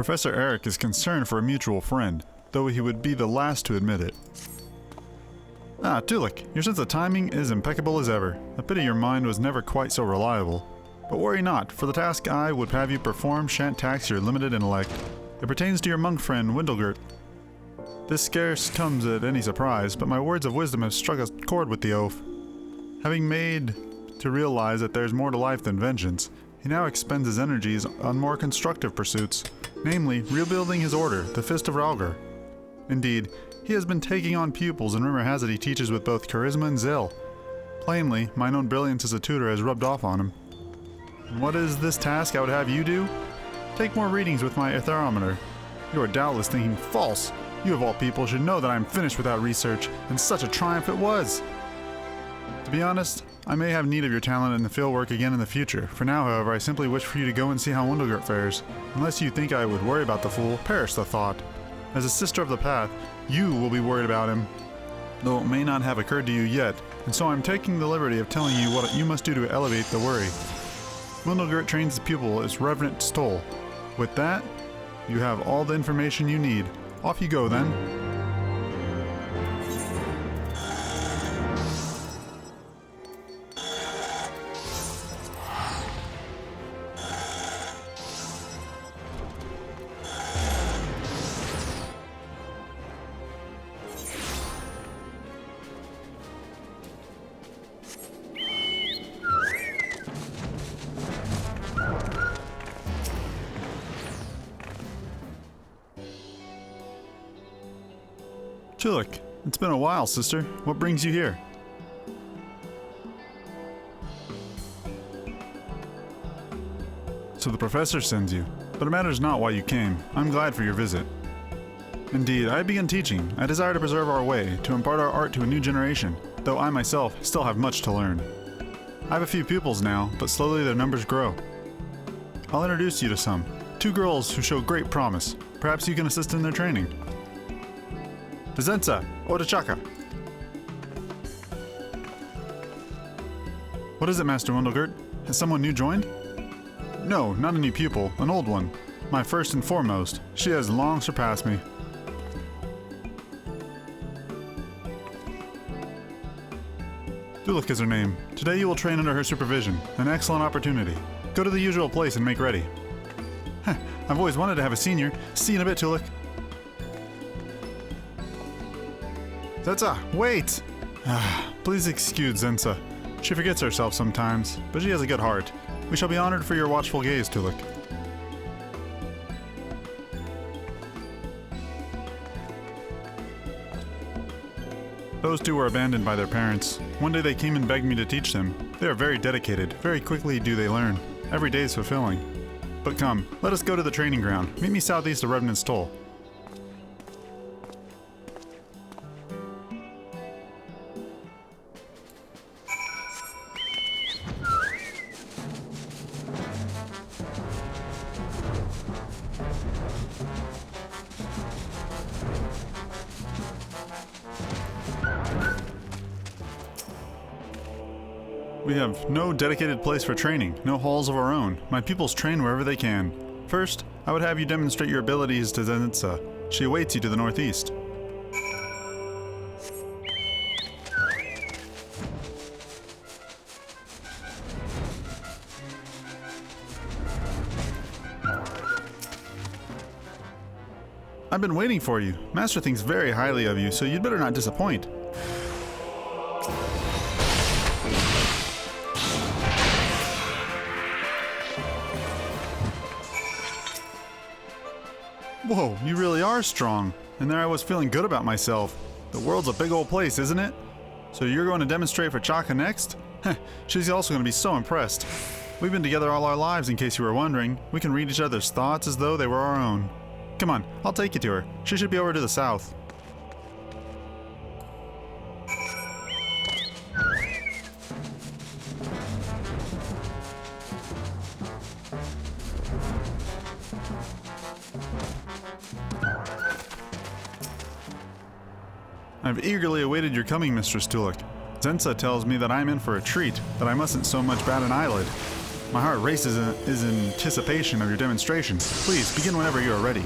Professor Eric is concerned for a mutual friend, though he would be the last to admit it. Ah, Tolucc, your sense of timing is impeccable as ever. A pity your mind was never quite so reliable. But worry not, for the task I would have you perform shan't tax your limited intellect. It pertains to your monk friend, Windlegert. This scarce comes at any surprise, but my words of wisdom have struck a chord with the oaf. Having made to realize that there's more to life than vengeance, he now expends his energies on more constructive pursuits, namely, rebuilding his order, the Fist of Ralgar. Indeed, he has been taking on pupils, and rumor has it he teaches with both charisma and zeal. Plainly, mine own brilliance as a tutor has rubbed off on him. And what is this task I would have you do? Take more readings with my aetherometer. You are doubtless thinking false. You of all people should know that I am finished without research, and such a triumph it was. To be honest, I may have need of your talent in the field work again in the future. For now, however, I simply wish for you to go and see how Windlegert fares. Unless you think I would worry about the fool, perish the thought. As a sister of the path, you will be worried about him, though it may not have occurred to you yet, and so I'm taking the liberty of telling you what you must do to elevate the worry. Windlegert trains his pupil as Reverend Stoll. With that, you have all the information you need. Off you go, then. Tolucc, it's been a while, sister. What brings you here? So the professor sends you, but it matters not why you came. I'm glad for your visit. Indeed, I began teaching. I desire to preserve our way, to impart our art to a new generation, though I myself still have much to learn. I have a few pupils now, but slowly their numbers grow. I'll introduce you to some. 2 girls who show great promise. Perhaps you can assist in their training. Zenza, Odachaka. What is it, Master Windlegert? Has someone new joined? No, not a new pupil, an old one. My first and foremost. She has long surpassed me. Tolucc is her name. Today you will train under her supervision. An excellent opportunity. Go to the usual place and make ready. I've always wanted to have a senior. See you in a bit, Tolucc. Zenza, wait! Please excuse Zenza. She forgets herself sometimes, but she has a good heart. We shall be honored for your watchful gaze, Tolucc. Those 2 were abandoned by their parents. One day they came and begged me to teach them. They are very dedicated. Very quickly do they learn. Every day is fulfilling. But come, let us go to the training ground. Meet me southeast of Revenant Stoll. We have no dedicated place for training, no halls of our own. My pupils train wherever they can. First, I would have you demonstrate your abilities to Zenza. She awaits you to the northeast. I've been waiting for you. Master thinks very highly of you, so you'd better not disappoint. Whoa, you really are strong. And there I was feeling good about myself. The world's a big old place, isn't it? So you're going to demonstrate for Chaka next? Heh, she's also going to be so impressed. We've been together all our lives, in case you were wondering. We can read each other's thoughts as though they were our own. Come on, I'll take you to her. She should be over to the south. I've eagerly awaited your coming, Mistress Tolucc. Zenza tells me that I'm in for a treat, that I mustn't so much bat an eyelid. My heart races in anticipation of your demonstration. Please, begin whenever you are ready.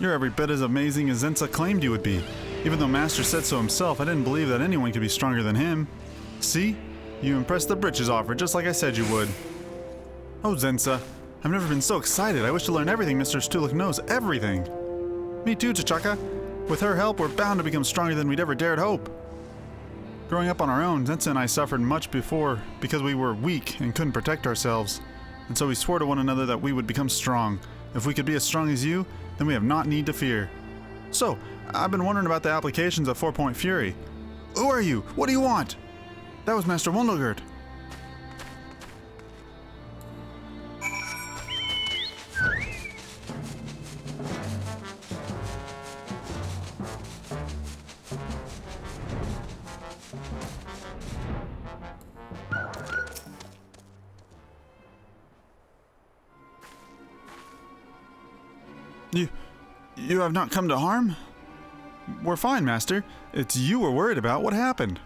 You're every bit as amazing as Zenza claimed you would be. Even though Master said so himself, I didn't believe that anyone could be stronger than him. See? You impressed the britches off her just like I said you would. Oh, Zenza. I've never been so excited. I wish to learn everything Mr. Tolucc knows. Everything. Me too, T'Chaka. With her help, we're bound to become stronger than we'd ever dared hope. Growing up on our own, Zenza and I suffered much before because we were weak and couldn't protect ourselves. And so we swore to one another that we would become strong. If we could be as strong as you, then we have not need to fear. So, I've been wondering about the applications of 4-Point Fury. Who are you? What do you want? That was Master Wundelgard. You have not come to harm? We're fine, Master. It's you we're worried about. What happened?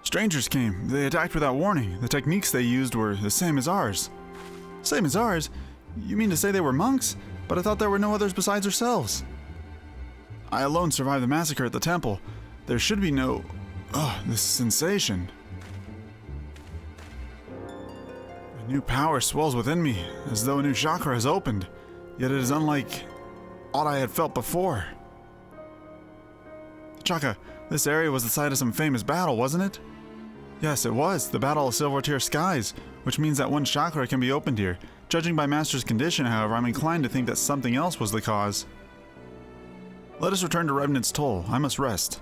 Strangers came. They attacked without warning. The techniques they used were the same as ours. Same as ours? You mean to say they were monks? But I thought there were no others besides ourselves. I alone survived the massacre at the temple. There should be no... this sensation. A new power swells within me, as though a new chakra has opened. Yet it is unlike aught I had felt before. Chaka, this area was the site of some famous battle, wasn't it? Yes, it was. The Battle of Silver Tier Skies, which means that one chakra can be opened here. Judging by Master's condition, however, I'm inclined to think that something else was the cause. Let us return to Revenant's Toll. I must rest.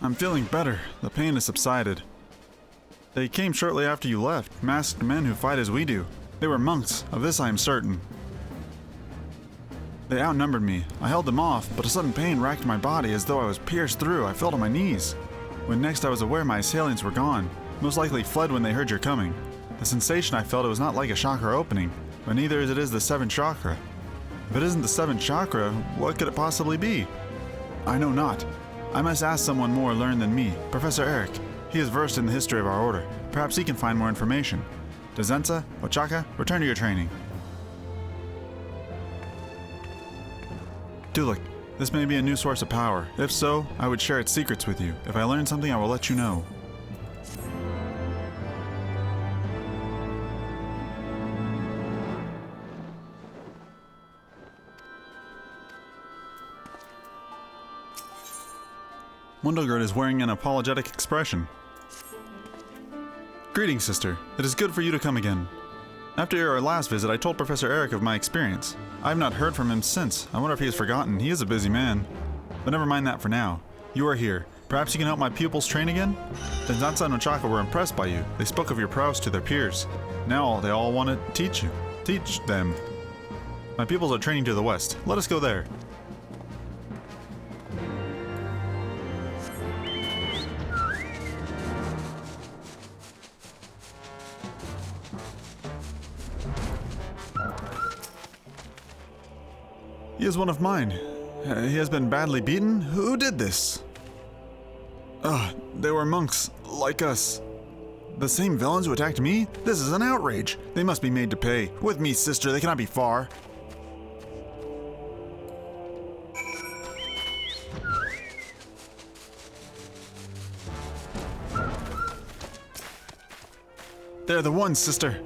I'm feeling better. The pain has subsided. They came shortly after you left, masked men who fight as we do. They were monks, of this I am certain. They outnumbered me. I held them off, but a sudden pain racked my body as though I was pierced through. I fell to my knees. When next I was aware my assailants were gone, most likely fled when they heard your coming. The sensation I felt, it was not like a chakra opening, but neither is it the 7th chakra. If it isn't the 7th chakra, what could it possibly be? I know not. I must ask someone more learned than me, Professor Eric. He is versed in the history of our order. Perhaps he can find more information. To Zenza, Ochaka, return to your training. Tolucc, this may be a new source of power. If so, I would share its secrets with you. If I learn something, I will let you know. Wundelgard is wearing an apologetic expression. Greetings, sister. It is good for you to come again. After your last visit, I told Professor Eric of my experience. I have not heard from him since. I wonder if he has forgotten. He is a busy man. But never mind that for now. You are here. Perhaps you can help my pupils train again? Zenza and Ochaka were impressed by you. They spoke of your prowess to their peers. Now they all want to teach you. Teach them. My pupils are training to the west. Let us go there. He is one of mine. He has been badly beaten? Who did this? They were monks, like us. The same villains who attacked me? This is an outrage. They must be made to pay. With me, sister, they cannot be far. They're the ones, sister.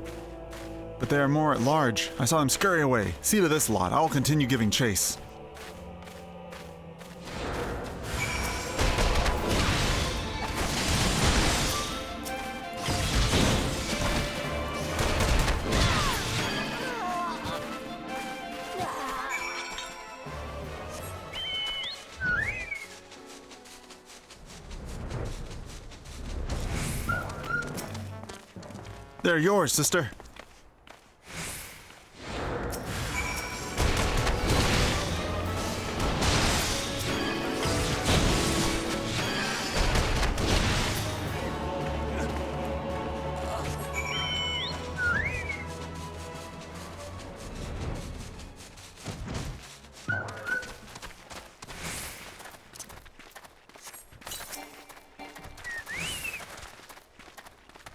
But they are more at large. I saw them scurry away. See to this lot. I will continue giving chase. They're yours, sister.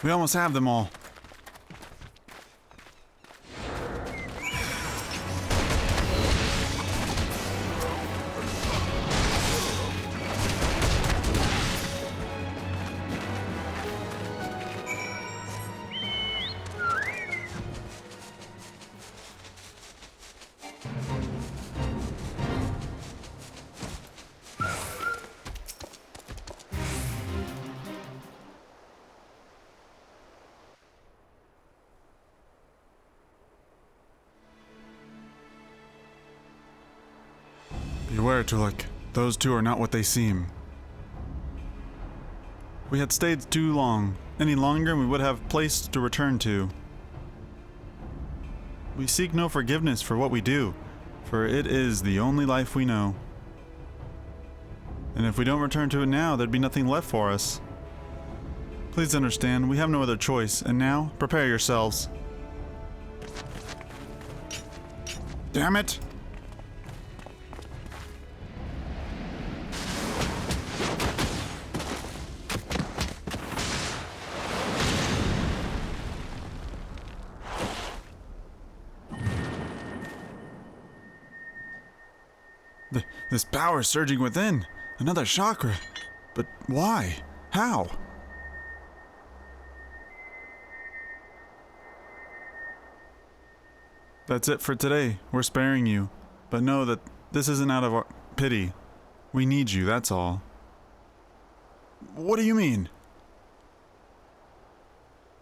We almost have them all. Beware, Tolucc. Those two are not what they seem. We had stayed too long. Any longer and we would have place to return to. We seek no forgiveness for what we do, for it is the only life we know. And if we don't return to it now, there'd be nothing left for us. Please understand, we have no other choice, and now, prepare yourselves. Damn it! This power is surging within. Another chakra. But why? How? That's it for today. We're sparing you. But know that this isn't out of our pity. We need you, that's all. What do you mean?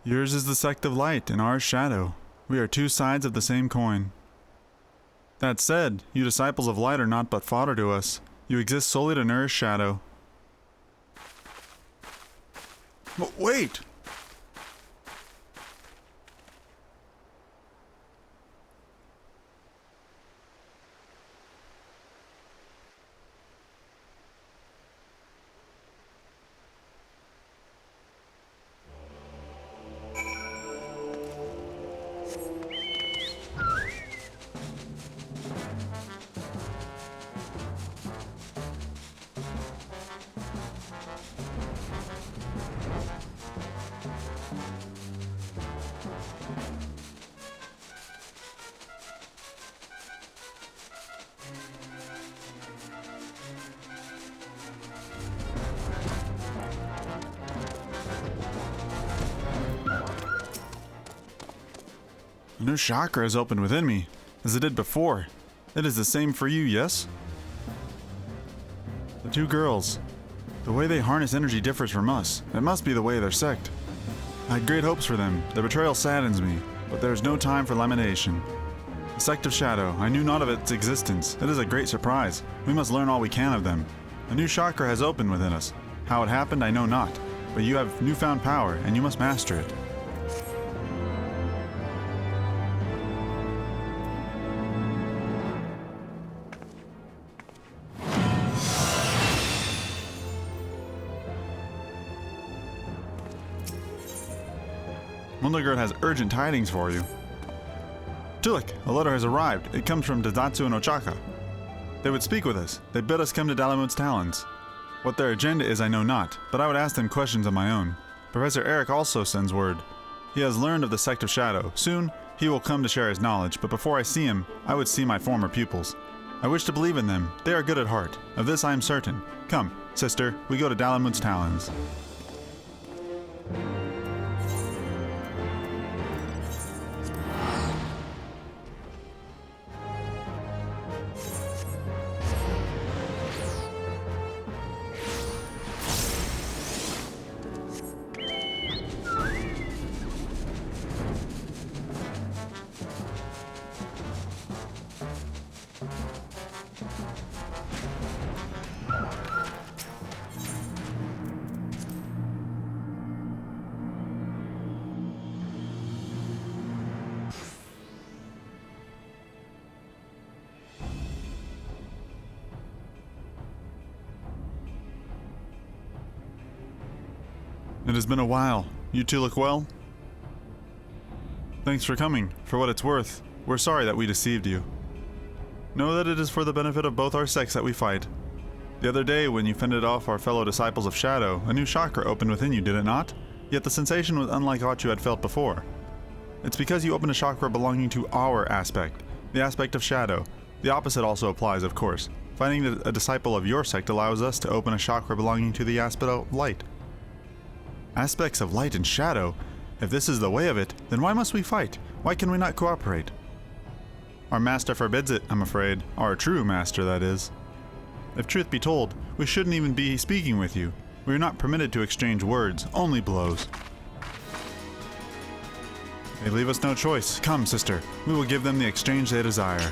Yours is the sect of light and ours shadow. We are two sides of the same coin. That said, you disciples of light are not but fodder to us. You exist solely to nourish shadow. But wait! A new chakra has opened within me, as it did before. It is the same for you, yes? The two girls. The way they harness energy differs from us. It must be the way of their sect. I had great hopes for them. Their betrayal saddens me, but there is no time for lamentation. The sect of shadow. I knew not of its existence. It is a great surprise. We must learn all we can of them. A new chakra has opened within us. How it happened, I know not. But you have newfound power, and you must master it. Mundlegard has urgent tidings for you. Tolucc, a letter has arrived. It comes from Dazatsu and Ochaka. They would speak with us. They bid us come to Dalamut's talons. What their agenda is I know not, but I would ask them questions of my own. Professor Eric also sends word. He has learned of the sect of shadow. Soon, he will come to share his knowledge, but before I see him, I would see my former pupils. I wish to believe in them. They are good at heart. Of this I am certain. Come, sister, we go to Dalamut's talons. It has been a while. You two look well? Thanks for coming. For what it's worth, we're sorry that we deceived you. Know that it is for the benefit of both our sects that we fight. The other day, when you fended off our fellow disciples of Shadow, a new chakra opened within you, did it not? Yet the sensation was unlike aught you had felt before. It's because you opened a chakra belonging to our aspect, the aspect of Shadow. The opposite also applies, of course. Finding that a disciple of your sect allows us to open a chakra belonging to the aspect of light. Aspects of light and shadow? If this is the way of it, then why must we fight? Why can we not cooperate? Our master forbids it, I'm afraid. Our true master, that is. If truth be told, we shouldn't even be speaking with you. We are not permitted to exchange words, only blows. They leave us no choice. Come, sister. We will give them the exchange they desire.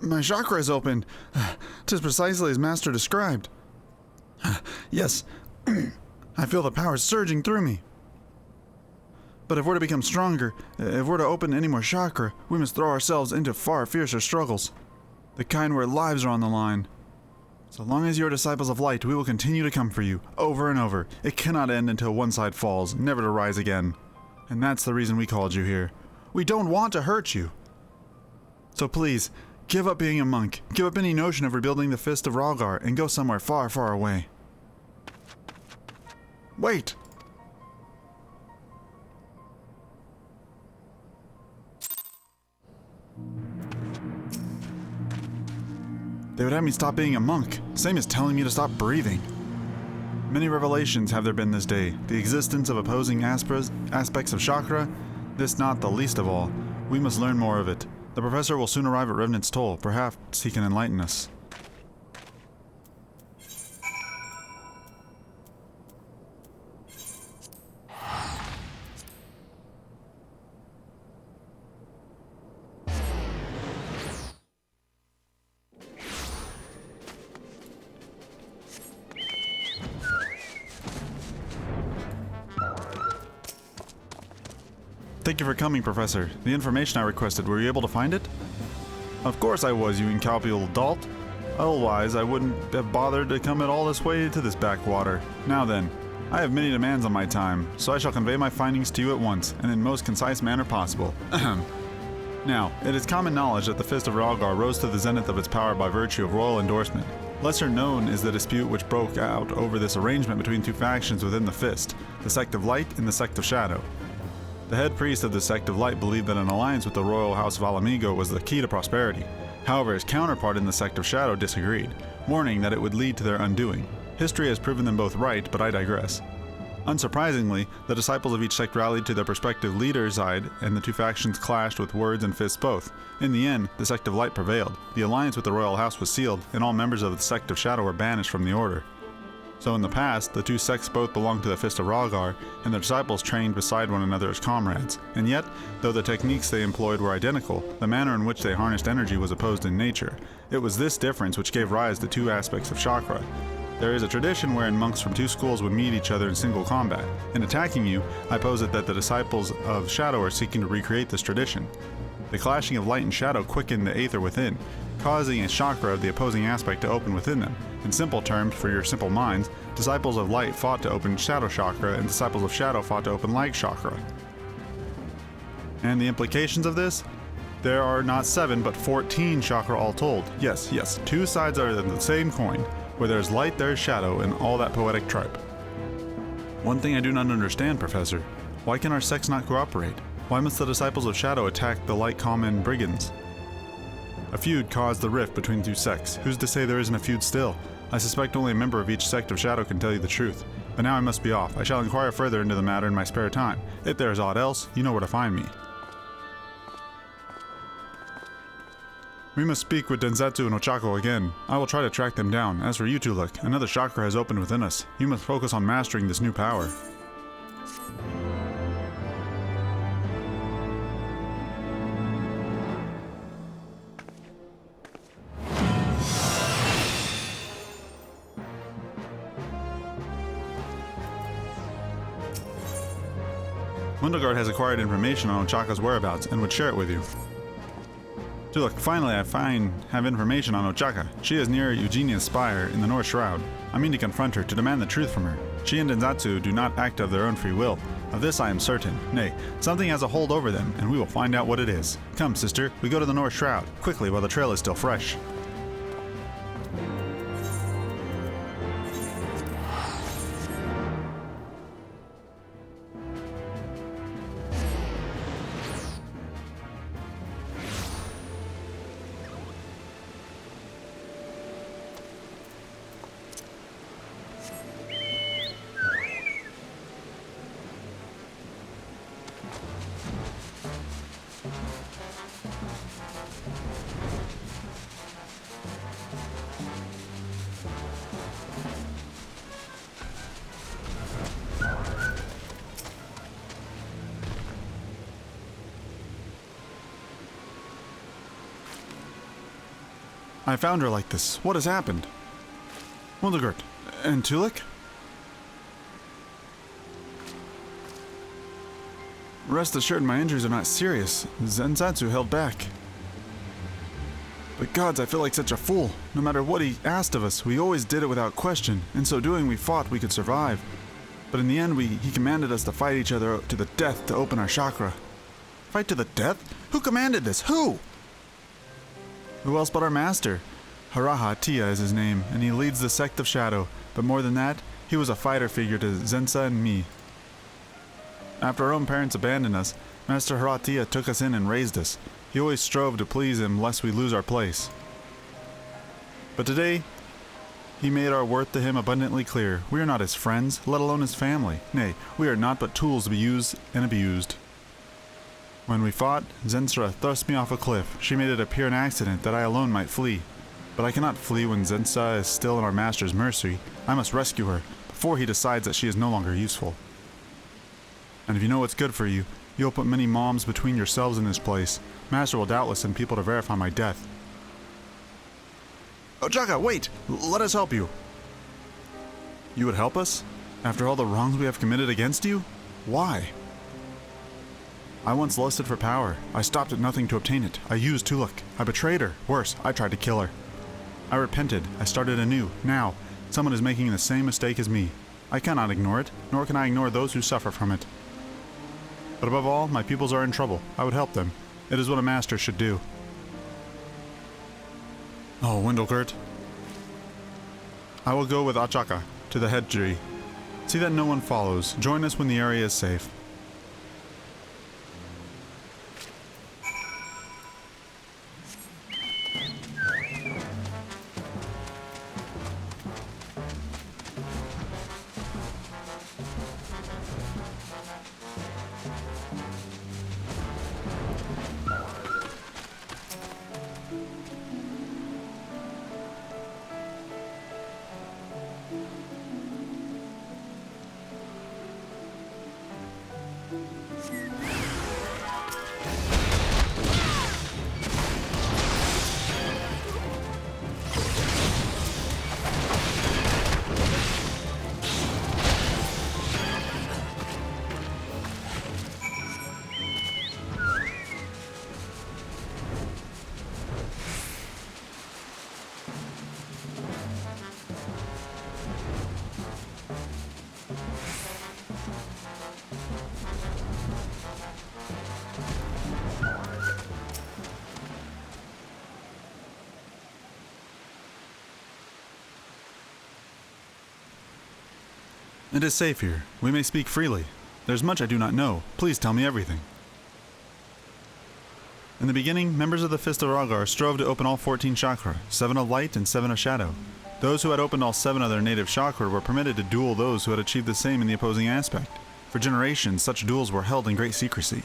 My chakra is opened. 'Tis precisely as Master described. Yes, I feel the power surging through me. But if we're to become stronger, if we're to open any more chakra, we must throw ourselves into far fiercer struggles. The kind where lives are on the line. So long as you are disciples of light, we will continue to come for you, over and over. It cannot end until one side falls, never to rise again. And that's the reason we called you here. We don't want to hurt you. So please, give up being a monk. Give up any notion of rebuilding the Fist of Ralgar and go somewhere far, far away. Wait! They would have me stop being a monk, same as telling me to stop breathing. Many revelations have there been this day. The existence of opposing aspects of chakra, this not the least of all. We must learn more of it. The professor will soon arrive at Revenant's Toll. Perhaps he can enlighten us. Thank you for coming, Professor. The information I requested, were you able to find it? Of course I was, you incalculable dolt. Otherwise, I wouldn't have bothered to come at all this way to this backwater. Now then, I have many demands on my time, so I shall convey my findings to you at once, and in most concise manner possible. Now, it is common knowledge that the Fist of Ralgar rose to the zenith of its power by virtue of royal endorsement. Lesser known is the dispute which broke out over this arrangement between two factions within the Fist, the Sect of Light and the Sect of Shadow. The head priest of the Sect of Light believed that an alliance with the royal house of Alamigo was the key to prosperity. However, his counterpart in the Sect of Shadow disagreed, warning that it would lead to their undoing. History has proven them both right, but I digress. Unsurprisingly, the disciples of each sect rallied to their respective leader's side, and the two factions clashed with words and fists both. In the end, the Sect of Light prevailed. The alliance with the royal house was sealed, and all members of the Sect of Shadow were banished from the order. So in the past, the two sects both belonged to the Fist of Rhaegar, and their disciples trained beside one another as comrades. And yet, though the techniques they employed were identical, the manner in which they harnessed energy was opposed in nature. It was this difference which gave rise to two aspects of chakra. There is a tradition wherein monks from two schools would meet each other in single combat. In attacking you, I posit that the disciples of Shadow are seeking to recreate this tradition. The clashing of light and shadow quickened the aether within, causing a chakra of the opposing aspect to open within them. In simple terms, for your simple minds, disciples of light fought to open shadow chakra, and disciples of shadow fought to open light chakra. And the implications of this? There are not 7, but 14 chakra all told. Yes, two sides are the same coin. Where there's light, there's shadow, and all that poetic tripe. One thing I do not understand, Professor. Why can our sects not cooperate? Why must the disciples of Shadow attack the light common brigands? A feud caused the rift between two sects. Who's to say there isn't a feud still? I suspect only a member of each sect of Shadow can tell you the truth. But now I must be off. I shall inquire further into the matter in my spare time. If there is aught else, you know where to find me. We must speak with Densetsu and Ochako again. I will try to track them down. As for you, Tolucc, another chakra has opened within us. You must focus on mastering this new power. Windlegard has acquired information on Ochaka's whereabouts and would share it with you. Tolucc, finally I have information on Ochaka. She is near Eugenia's spire in the North Shroud. I mean to confront her, to demand the truth from her. She and Densetsu do not act of their own free will. Of this I am certain. Nay, something has a hold over them, and we will find out what it is. Come, sister, we go to the North Shroud, quickly while the trail is still fresh. I found her like this. What has happened? Windlegard and Tolucc? Rest assured my injuries are not serious. Densetsu held back. But gods, I feel like such a fool. No matter what he asked of us, we always did it without question. In so doing, we thought we could survive. But in the end, he commanded us to fight each other to the death to open our chakra. Fight to the death? Who commanded this? Who? Who else but our master? Haraha Tia is his name, and he leads the sect of Shadow. But more than that, he was a fighter figure to Zensa and me. After our own parents abandoned us, Master Haratia took us in and raised us. He always strove to please him lest we lose our place. But today, he made our worth to him abundantly clear. We are not his friends, let alone his family. Nay, we are not but tools to be used and abused. When we fought, Zensra thrust me off a cliff. She made it appear an accident that I alone might flee. But I cannot flee when Zensa is still in our master's mercy. I must rescue her, before he decides that she is no longer useful. And if you know what's good for you, you'll put many moms between yourselves and this place. Master will doubtless send people to verify my death. Ochaka, wait! Let us help you! You would help us? After all the wrongs we have committed against you? Why? I once lusted for power. I stopped at nothing to obtain it. I used Tolucc. I betrayed her. Worse, I tried to kill her. I repented. I started anew. Now, someone is making the same mistake as me. I cannot ignore it, nor can I ignore those who suffer from it. But above all, my pupils are in trouble. I would help them. It is what a master should do. Oh, Windlegard. I will go with Ochaka to the head tree. See that no one follows. Join us when the area is safe. It is safe here. We may speak freely. There's much I do not know. Please tell me everything. In the beginning, members of the Fist of Ragar strove to open all 14 chakra, 7 of light and 7 of shadow. Those who had opened all 7 of their native chakra were permitted to duel those who had achieved the same in the opposing aspect. For generations, such duels were held in great secrecy.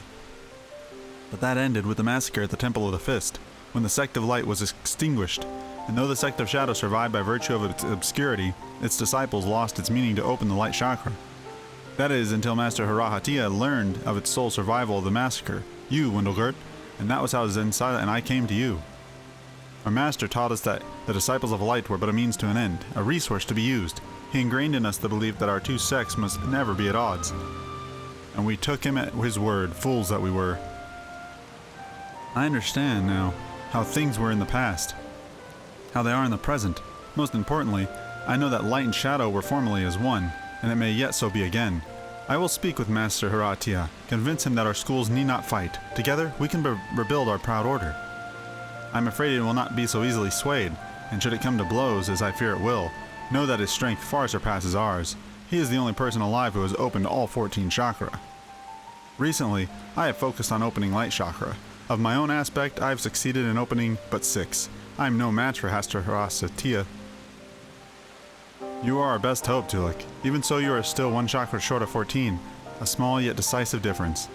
But that ended with the massacre at the Temple of the Fist, when the Sect of Light was extinguished, and though the Sect of Shadow survived by virtue of its obscurity, its disciples lost its meaning to open the light chakra. That is, until Master Harahatia learned of its sole survival of the massacre, you, Wendlegurt, and that was how Zensada and I came to you. Our master taught us that the disciples of light were but a means to an end, a resource to be used. He ingrained in us the belief that our two sects must never be at odds. And we took him at his word, fools that we were. I understand now how things were in the past, how they are in the present. Most importantly, I know that light and shadow were formerly as one, and it may yet so be again. I will speak with Master Haratia, convince him that our schools need not fight. Together, we can rebuild our proud order. I'm afraid it will not be so easily swayed, and should it come to blows, as I fear it will, know that his strength far surpasses ours. He is the only person alive who has opened all 14 chakra. Recently, I have focused on opening light chakra. Of my own aspect, I have succeeded in opening but 6. I am no match for Master Haratia. You are our best hope, Tolucc. Even so, you are still 1 chakra short of 14, a small yet decisive difference.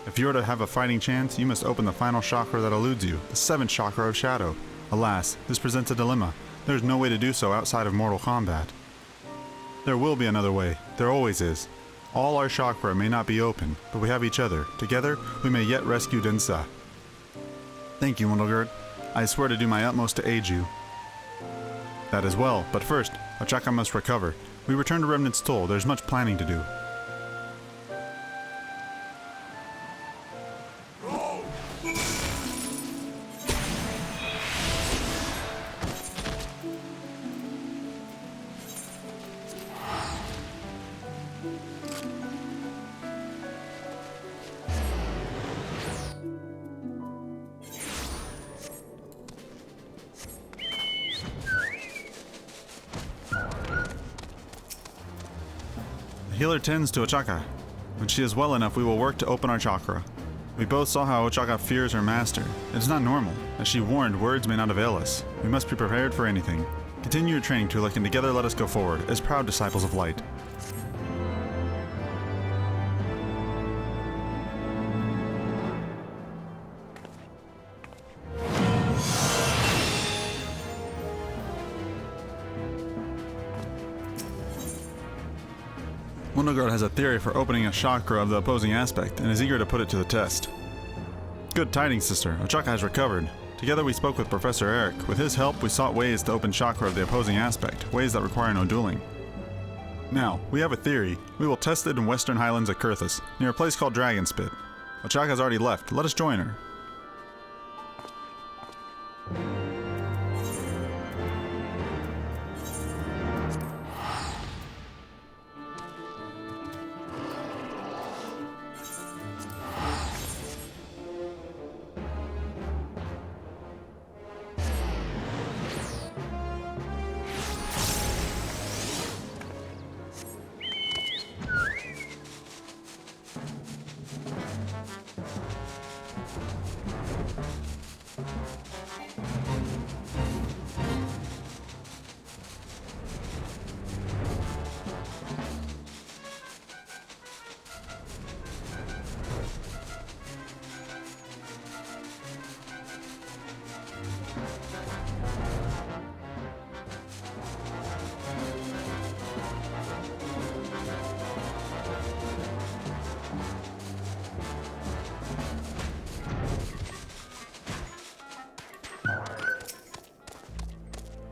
If you are to have a fighting chance, you must open the final chakra that eludes you, the 7th chakra of shadow. Alas, this presents a dilemma. There is no way to do so outside of mortal combat. There will be another way. There always is. All our chakra may not be open, but we have each other. Together, we may yet rescue Densa. Thank you, Wendlegurt. I swear to do my utmost to aid you. That is well, but first, Ochaka must recover. We return to Remnant's Toll. There's much planning to do. The healer tends to Ochaka. When she is well enough, we will work to open our chakra. We both saw how Ochaka fears her master. It is not normal. As she warned, words may not avail us. We must be prepared for anything. Continue your training, Tolucc, and together let us go forward, as proud disciples of light. Wendlegurt has a theory for opening a chakra of the opposing aspect, and is eager to put it to the test. Good tidings, sister. Ochaka has recovered. Together we spoke with Professor Eric. With his help, we sought ways to open chakra of the opposing aspect, ways that require no dueling. Now, we have a theory. We will test it in Western Highlands at Kurthus, near a place called Dragonspit. Ochaka has already left. Let us join her.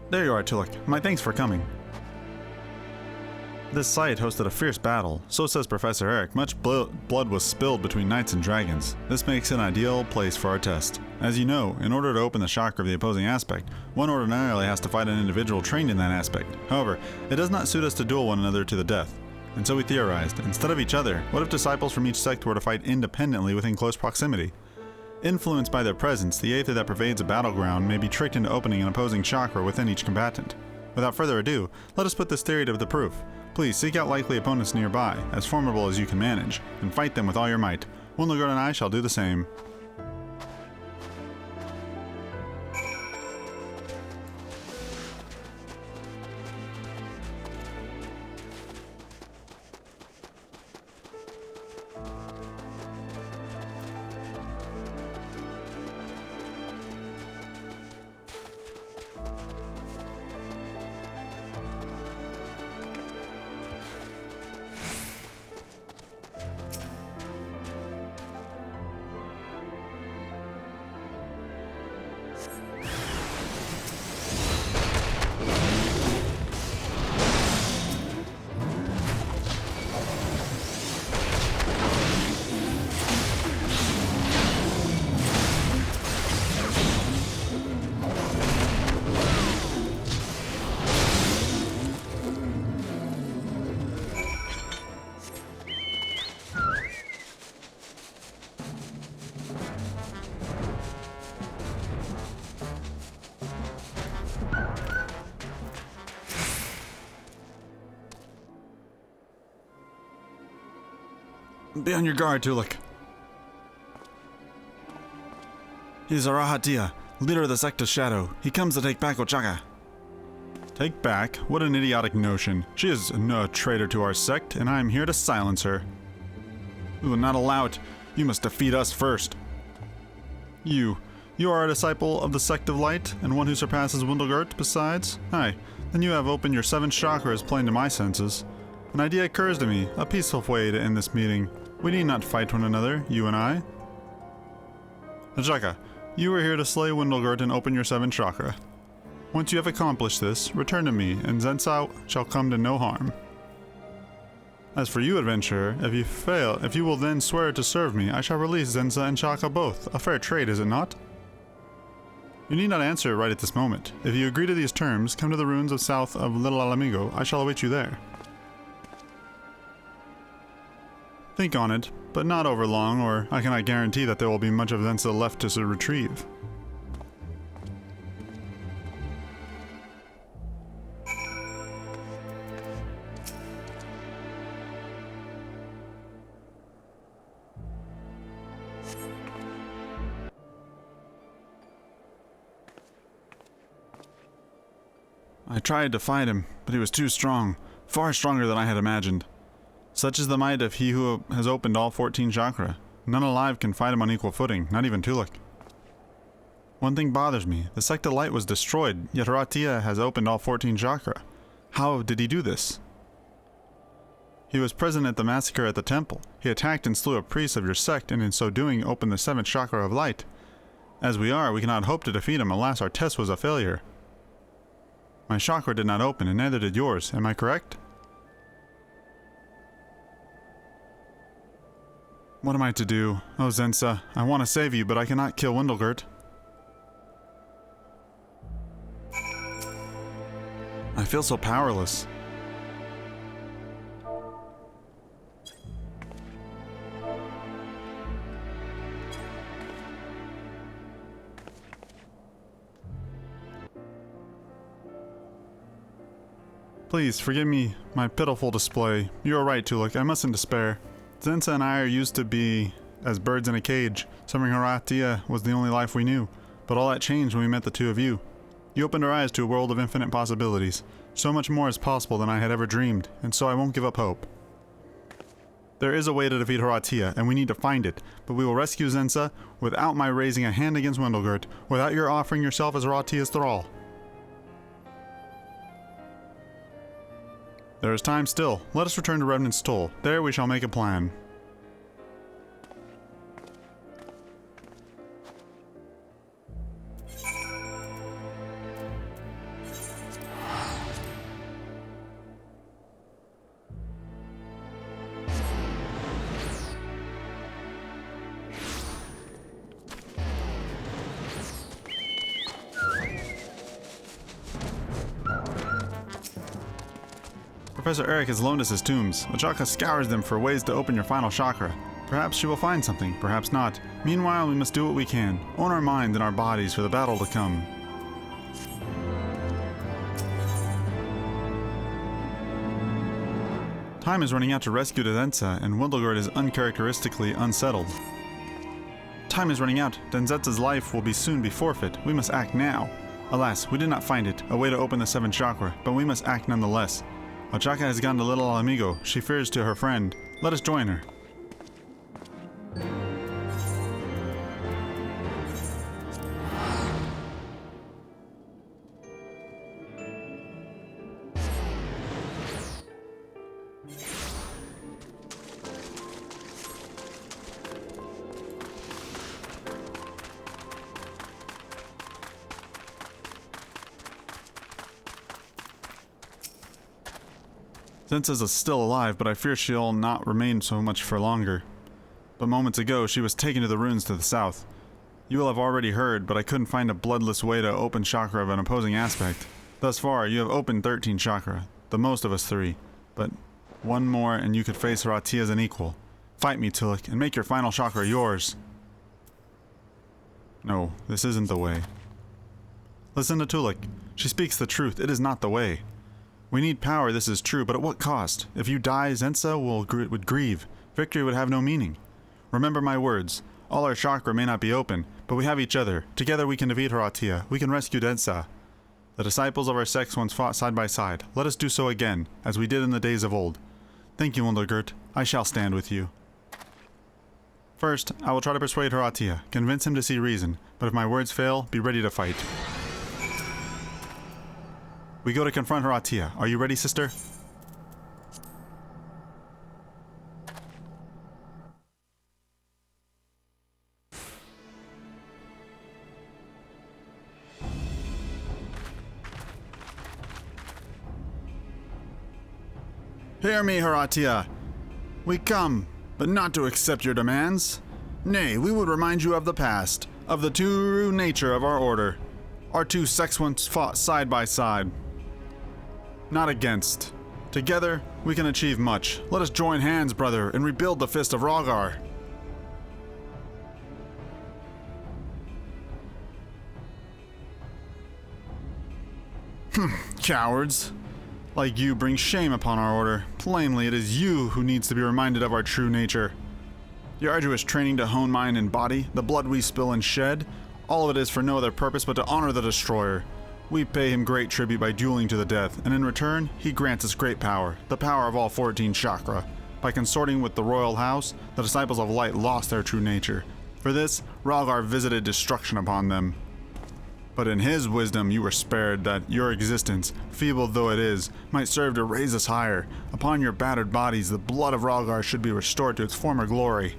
There you are, Tolucc. My thanks for coming. This site hosted a fierce battle. So says Professor Eric. Much blood was spilled between knights and dragons. This makes an ideal place for our test. As you know, in order to open the chakra of the opposing aspect, one ordinarily has to fight an individual trained in that aspect. However, it does not suit us to duel one another to the death. And so we theorized, instead of each other, what if disciples from each sect were to fight independently within close proximity? Influenced by their presence, the aether that pervades a battleground may be tricked into opening an opposing chakra within each combatant. Without further ado, let us put this theory to the proof. Please seek out likely opponents nearby, as formidable as you can manage, and fight them with all your might. Wundlegard and I shall do the same. Be on your guard, Tolucc. He's Arahatia, leader of the sect of Shadow. He comes to take back Ochaka. Take back? What an idiotic notion. She is no traitor to our sect, and I am here to silence her. We will not allow it. You must defeat us first. You are a disciple of the sect of light, and one who surpasses Wundlegard besides? Aye, then you have opened your 7th chakra as plain to my senses. An idea occurs to me, a peaceful way to end this meeting. We need not fight one another, you and I. Ochaka, you are here to slay Wundlegard and open your 7th chakra. Once you have accomplished this, return to me, and Zensa shall come to no harm. As for you, adventurer, if you will then swear to serve me, I shall release Zensa and Chaka both. A fair trade, is it not? You need not answer right at this moment. If you agree to these terms, come to the ruins south of Little Alamigo. I shall await you there. Think on it, but not over long, or I cannot guarantee that there will be much of Zensa left to retrieve. I tried to fight him, but he was too strong, far stronger than I had imagined. Such is the might of he who has opened all 14 chakra. None alive can fight him on equal footing, not even Tolucc. One thing bothers me. The sect of light was destroyed, yet Aratia has opened all 14 chakra. How did he do this? He was present at the massacre at the temple. He attacked and slew a priest of your sect, and in so doing opened the 7th chakra of light. As we are, we cannot hope to defeat him. Alas, our test was a failure. My chakra did not open, and neither did yours. Am I correct? What am I to do? Oh, Zensa, I want to save you, but I cannot kill Wundlegard. I feel so powerless. Please, forgive me my pitiful display. You are right, Tolucc, I mustn't despair. Zensa and I are used to be as birds in a cage. Summering Aratia was the only life we knew, but all that changed when we met the two of you. You opened our eyes to a world of infinite possibilities. So much more is possible than I had ever dreamed, and so I won't give up hope. There is a way to defeat Aratia, and we need to find it, but we will rescue Zensa without my raising a hand against Wundlegard, without your offering yourself as Aratia's thrall. There is time still. Let us return to Revenant's Toll. There we shall make a plan. Professor Eric has loaned us his tombs. Ochaka scours them for ways to open your final chakra. Perhaps she will find something, perhaps not. Meanwhile, we must do what we can. Own our minds and our bodies for the battle to come. Time is running out to rescue Denza, and Wildegard is uncharacteristically unsettled. Time is running out. Denzetza's life will soon be forfeit. We must act now. Alas, we did not find it, a way to open the 7th chakra, but we must act nonetheless. Ochaka has gone to little amigo. She fears to her friend. Let us join her. Denza is still alive, but I fear she'll not remain so much for longer. But moments ago, she was taken to the ruins to the south. You will have already heard, but I couldn't find a bloodless way to open chakra of an opposing aspect. Thus far, you have opened 13 chakra, the most of us 3. But one more and you could face Haratia as an equal. Fight me, Tolucc, and make your final chakra yours. No, this isn't the way. Listen to Tolucc. She speaks the truth. It is not the way. We need power, this is true, but at what cost? If you die, Denza would grieve. Victory would have no meaning. Remember my words. All our chakra may not be open, but we have each other. Together we can defeat Haratia. We can rescue Denza. The disciples of our sex once fought side by side. Let us do so again, as we did in the days of old. Thank you, Wildegard. I shall stand with you. First, I will try to persuade Haratia, convince him to see reason, but if my words fail, be ready to fight. We go to confront Haratia. Are you ready, sister? Hear me, Haratia. We come, but not to accept your demands. Nay, we would remind you of the past, of the true nature of our order. Our 2 sects once fought side by side. Not against. Together, we can achieve much. Let us join hands, brother, and rebuild the fist of Rhalgar. Cowards. Like you bring shame upon our order. Plainly, it is you who needs to be reminded of our true nature. The arduous training to hone mind and body, the blood we spill and shed, all of it is for no other purpose but to honor the Destroyer. We pay him great tribute by dueling to the death, and in return, he grants us great power, the power of all 14 chakra. By consorting with the royal house, the disciples of light lost their true nature. For this, Rhalgar visited destruction upon them. But in his wisdom you were spared that your existence, feeble though it is, might serve to raise us higher. Upon your battered bodies, the blood of Rhalgar should be restored to its former glory.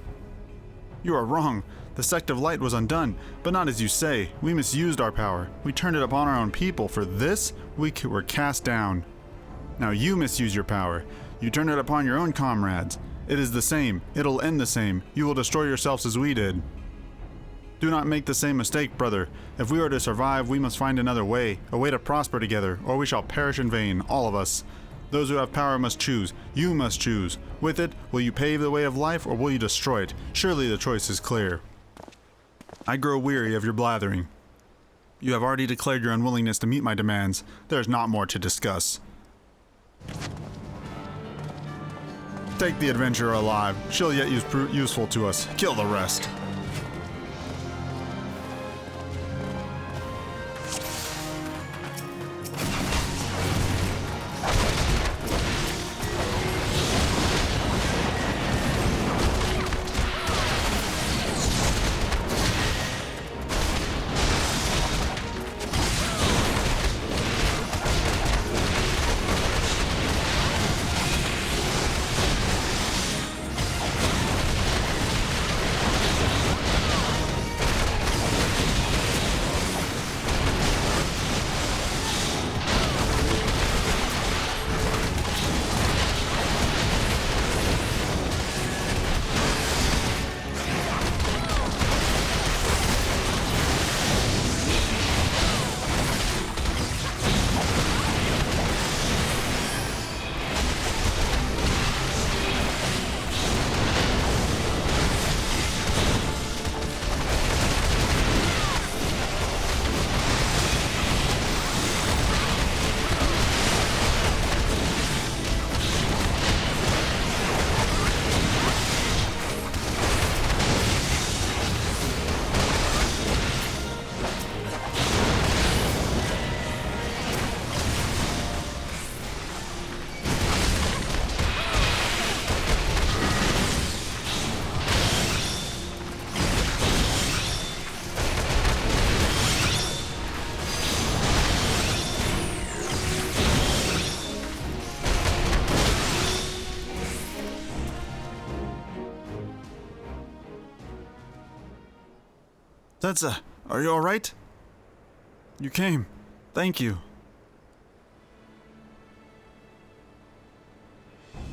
You are wrong. The sect of light was undone, but not as you say. We misused our power. We turned it upon our own people. For this, we were cast down. Now you misuse your power. You turn it upon your own comrades. It is the same. It'll end the same. You will destroy yourselves as we did. Do not make the same mistake, brother. If we are to survive, we must find another way, a way to prosper together, or we shall perish in vain, all of us. Those who have power must choose. You must choose. With it, will you pave the way of life, or will you destroy it? Surely the choice is clear. I grow weary of your blathering. You have already declared your unwillingness to meet my demands. There is not more to discuss. Take the adventurer alive. She'll yet useful to us. Kill the rest. Setsa, are you alright? You came. Thank you.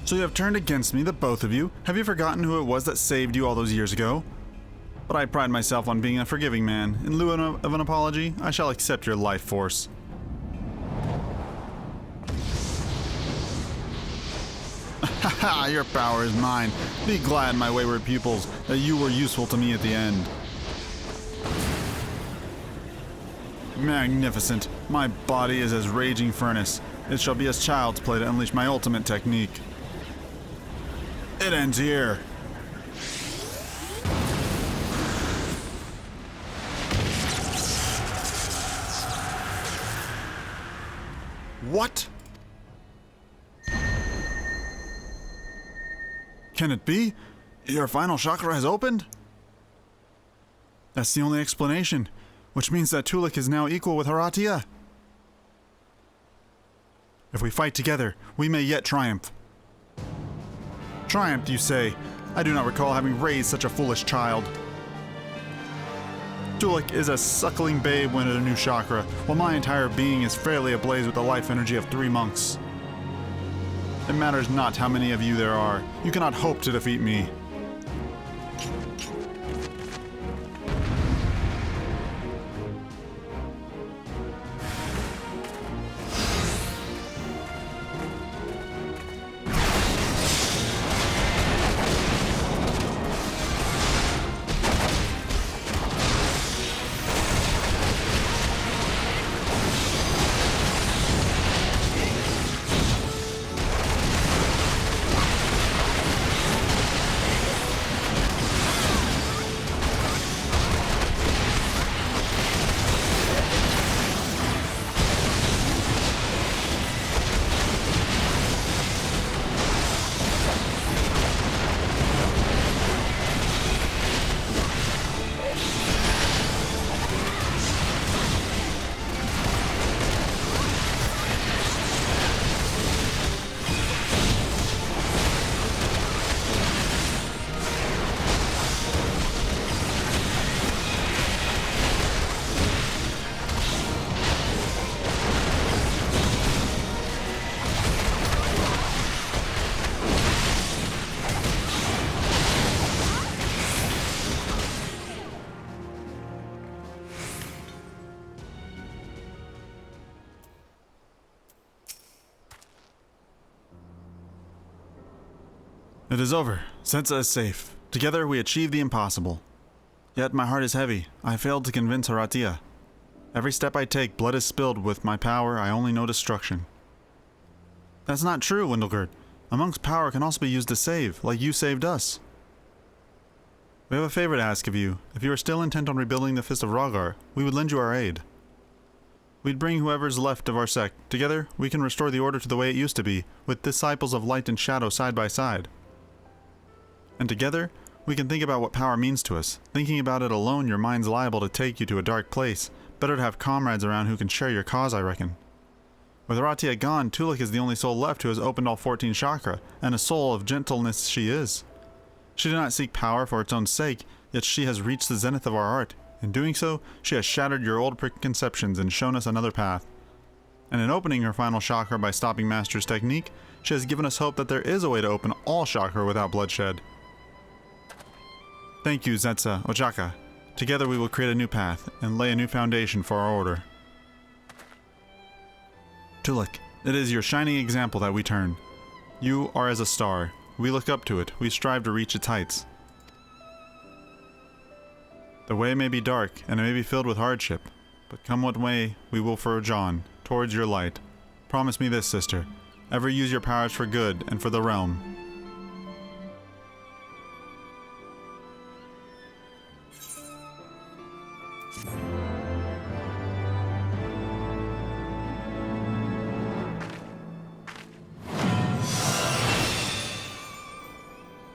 So you have turned against me, the both of you? Have you forgotten who it was that saved you all those years ago? But I pride myself on being a forgiving man. In lieu of an apology, I shall accept your life force. Haha, your power is mine. Be glad, my wayward pupils, that you were useful to me at the end. Magnificent. My body is as raging furnace. It shall be as child's play to unleash my ultimate technique. It ends here. What? Can it be? Your final chakra has opened? That's the only explanation, which means that Tolucc is now equal with Horatia. If we fight together, we may yet triumph. Triumph, you say? I do not recall having raised such a foolish child. Tolucc is a suckling babe when at a new chakra, while my entire being is fairly ablaze with the life energy of 3 monks. It matters not how many of you there are. You cannot hope to defeat me. It is over. Setsa is safe. Together we achieve the impossible. Yet my heart is heavy. I failed to convince Horatia. Every step I take, blood is spilled. With my power, I only know destruction. That's not true, Windlegard. A monk's power can also be used to save, like you saved us. We have a favor to ask of you. If you are still intent on rebuilding the Fist of Rogar, we would lend you our aid. We'd bring whoever's left of our sect. Together, we can restore the order to the way it used to be, with disciples of light and shadow side by side. And together, we can think about what power means to us. Thinking about it alone, your mind's liable to take you to a dark place. Better to have comrades around who can share your cause, I reckon. With Horatia gone, Tolucc is the only soul left who has opened all 14 chakra, and a soul of gentleness she is. She did not seek power for its own sake, yet she has reached the zenith of our art. In doing so, she has shattered your old preconceptions and shown us another path. And in opening her final chakra by stopping Master's technique, she has given us hope that there is a way to open all chakra without bloodshed. Thank you, Setsa, Ojaka. Together we will create a new path, and lay a new foundation for our order. Tolucc, it is your shining example that we turn. You are as a star. We look up to it. We strive to reach its heights. The way may be dark, and it may be filled with hardship, but come what may, we will forge on, towards your light. Promise me this, sister. Ever use your powers for good and for the realm.